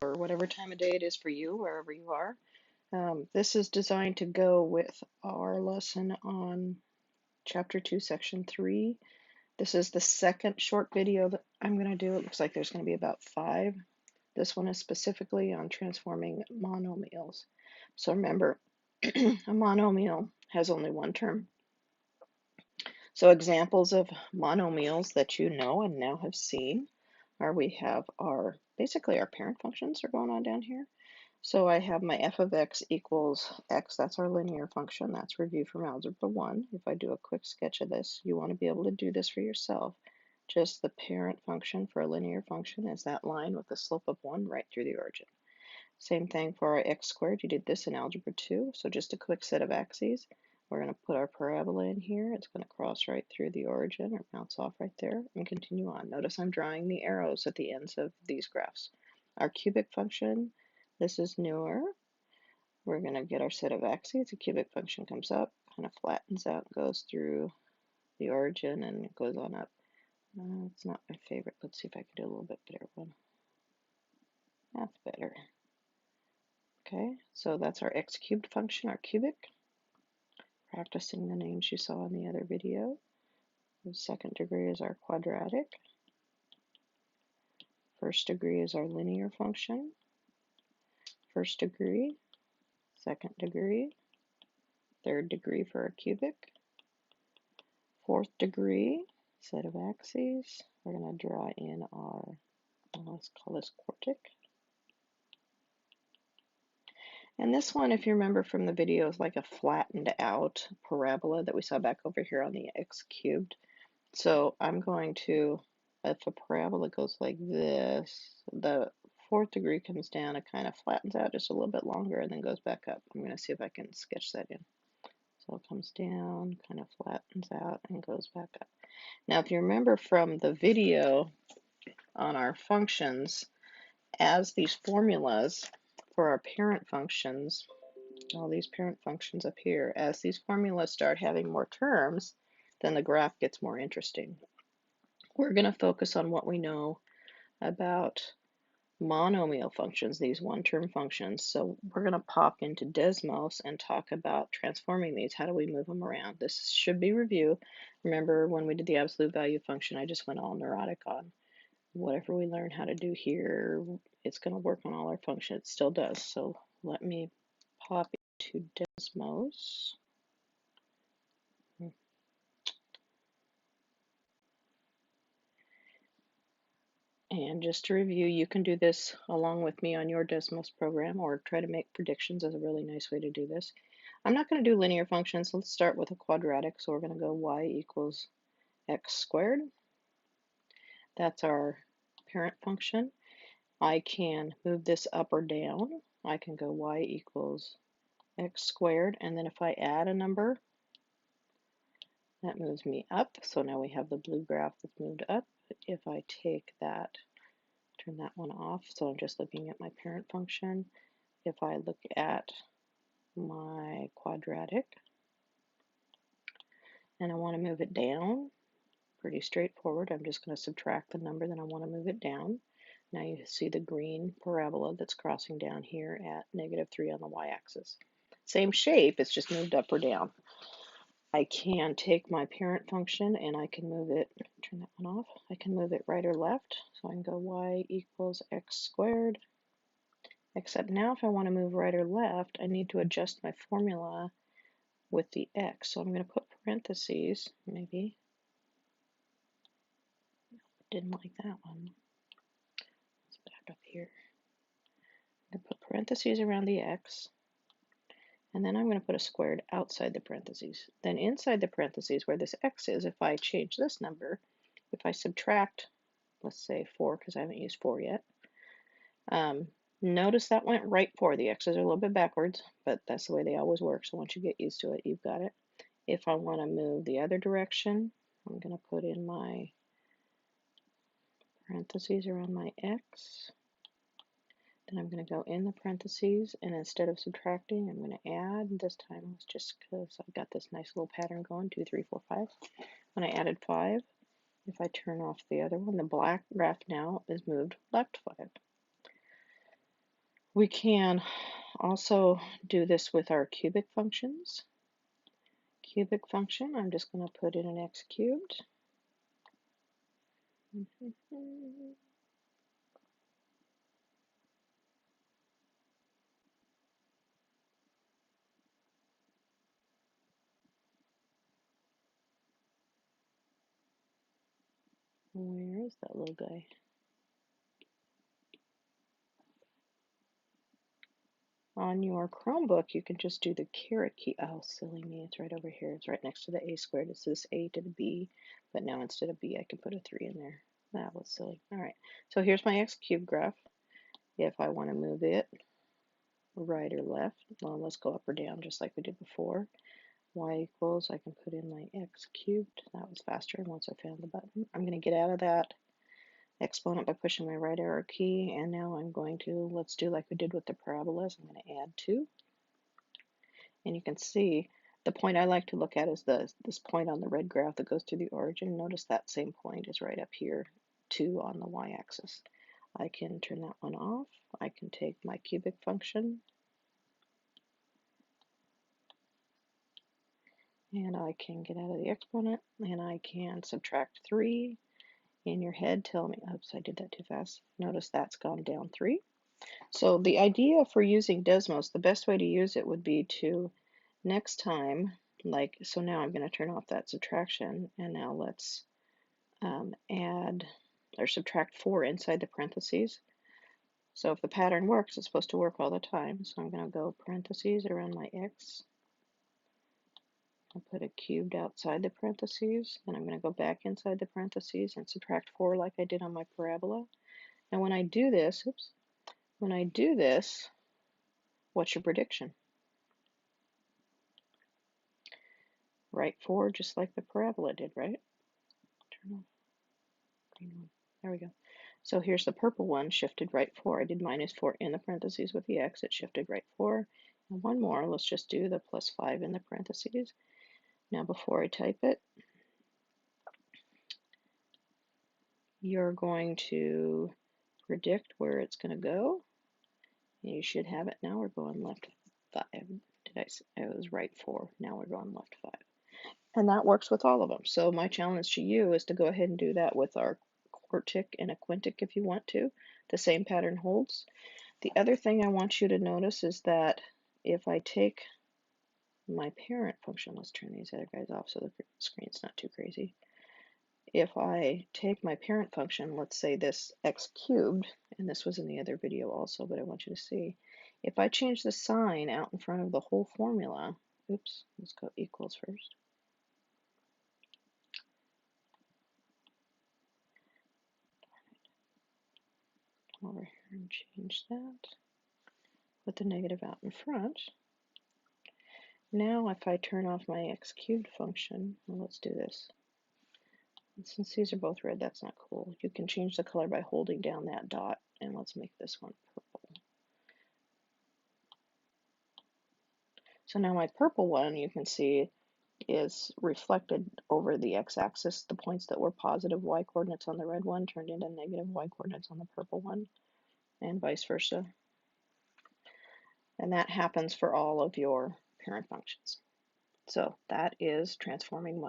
or whatever time of day it is for you, wherever you are. This is designed to go with our lesson on Chapter 2, Section 3. This is the second short video that I'm going to do. It looks like there's going to be about 5. This one is specifically on transforming monomials. So remember, a monomial has only one term. So examples of monomials that you know and now have seen are we have our, basically our parent functions are going on down here. So I have my f of x equals x, that's our linear function, that's review from Algebra 1. If I do a quick sketch of this, you want to be able to do this for yourself. Just the parent function for a linear function is that line with the slope of 1 right through the origin. Same thing for our x squared, you did this in Algebra 2, so just a quick set of axes. We're going to put our parabola in here. It's going to cross right through the origin or bounce off right there and continue on. Notice I'm drawing the arrows at the ends of these graphs. Our cubic function, this is newer. We're going to get our set of axes. The cubic function comes up, kind of flattens out, goes through the origin, and it goes on up. It's not my favorite. Let's see if I can do a little bit better one. That's better. Okay, so that's our x cubed function, our cubic. Practicing the names you saw in the other video. The second degree is our quadratic. First degree is our linear function. First degree, second degree, third degree for our cubic. Fourth degree, set of axes. We're going to draw in our, let's call this quartic. And this one, if you remember from the video, is like a flattened out parabola that we saw back over here on the x cubed. So I'm going to, if a parabola goes like this, the fourth degree comes down, it kind of flattens out just a little bit longer and then goes back up. I'm going to see if I can sketch that in. So it comes down, kind of flattens out and goes back up. Now, if you remember from the video on our functions, as these formulas for our parent functions, all these parent functions up here, as these formulas start having more terms, then the graph gets more interesting. We're going to focus on what we know about monomial functions, these one-term functions. So we're going to pop into DesMos and talk about transforming these. How do we move them around? This should be review. Remember when we did the absolute value function, I just went all neurotic on whatever we learn how to do here, it's going to work on all our functions. It still does. So let me pop into DesMos. And just to review, you can do this along with me on your DesMos program or try to make predictions is a really nice way to do this. I'm not going to do linear functions. Let's start with a quadratic. So we're going to go y equals x squared. That's our parent function. I can move this up or down. I can go y equals x squared, and then if I add a number, that moves me up. So now we have the blue graph that's moved up. If I take that, turn that one off, so I'm just looking at my parent function. If I look at my quadratic and I want to move it down, pretty straightforward. I'm just going to subtract the number that I want to move it down. Now you see the green parabola that's crossing down here at -3 on the y-axis. Same shape, it's just moved up or down. I can take my parent function and I can move it, turn that one off, I can move it right or left. So I can go y equals x squared, except now if I want to move right or left, I need to adjust my formula with the x. So I'm going to put parentheses, maybe. Didn't like that one. Let's back up here. I'm going to put parentheses around the x. And then I'm going to put a squared outside the parentheses. Then inside the parentheses where this x is, if I change this number, if I subtract, let's say 4, because I haven't used 4 yet, notice that went right for the x's are a little bit backwards, but that's the way they always work. So once you get used to it, you've got it. If I want to move the other direction, I'm going to put in my parentheses around my x. Then I'm going to go in the parentheses, and instead of subtracting, I'm going to add. This time it's just because I've got this nice little pattern going, 2, 3, 4, 5. When I added 5, if I turn off the other one, the black graph now is moved left 5. We can also do this with our cubic functions. Cubic function, I'm just going to put in an x cubed. Where is that little guy? On your Chromebook, you can just do the caret key. Oh, silly me, it's right over here. It's right next to the a squared. It's this a to the b, but now instead of b, I can put a 3 in there. That was silly. All right, so here's my x cubed graph. If I want to move it right or left, well, let's go up or down just like we did before. Y equals, I can put in my x cubed. That was faster once I found the button. I'm going to get out of that exponent by pushing my right arrow key, and now I'm going to, let's do like we did with the parabolas. I'm going to add 2. And you can see the point I like to look at is this point on the red graph that goes through the origin. Notice that same point is right up here, 2 on the y-axis. I can turn that one off. I can take my cubic function and I can get out of the exponent and I can subtract 3. In your head, tell me, oops, I did that too fast. Notice that's gone down 3. So the idea for using DesMos, the best way to use it would be to next time, like, so now I'm going to turn off that subtraction, and now let's add or subtract 4 inside the parentheses. So if the pattern works, it's supposed to work all the time. So I'm going to go parentheses around my x. I'll put a cubed outside the parentheses, then I'm going to go back inside the parentheses and subtract 4 like I did on my parabola. Now when I do this, oops, when I do this, what's your prediction? Right 4 just like the parabola did, right? Turn off green one. There we go. So here's the purple one, shifted right 4. I did -4 in the parentheses with the x, it shifted right 4. And one more, let's just do the +5 in the parentheses. Now before I type it, you're going to predict where it's going to go. You should have it now. We're going left 5. Did I say it was right 4? Now we're going left 5. And that works with all of them. So my challenge to you is to go ahead and do that with our quartic and a quintic if you want to. The same pattern holds. The other thing I want you to notice is that if I take my parent function, let's turn these other guys off so the screen's not too crazy. If I take my parent function, let's say this x cubed, and this was in the other video also, but I want you to see, if I change the sign out in front of the whole formula, oops, let's go equals first. Over here and change that. Put the negative out in front. Now if I turn off my x cubed function, well, let's do this. And since these are both red, that's not cool. You can change the color by holding down that dot, and let's make this one purple. So now my purple one, you can see, is reflected over the x-axis. The points that were positive y-coordinates on the red one turned into negative y-coordinates on the purple one, and vice versa. And that happens for all of your parent functions. So that is transforming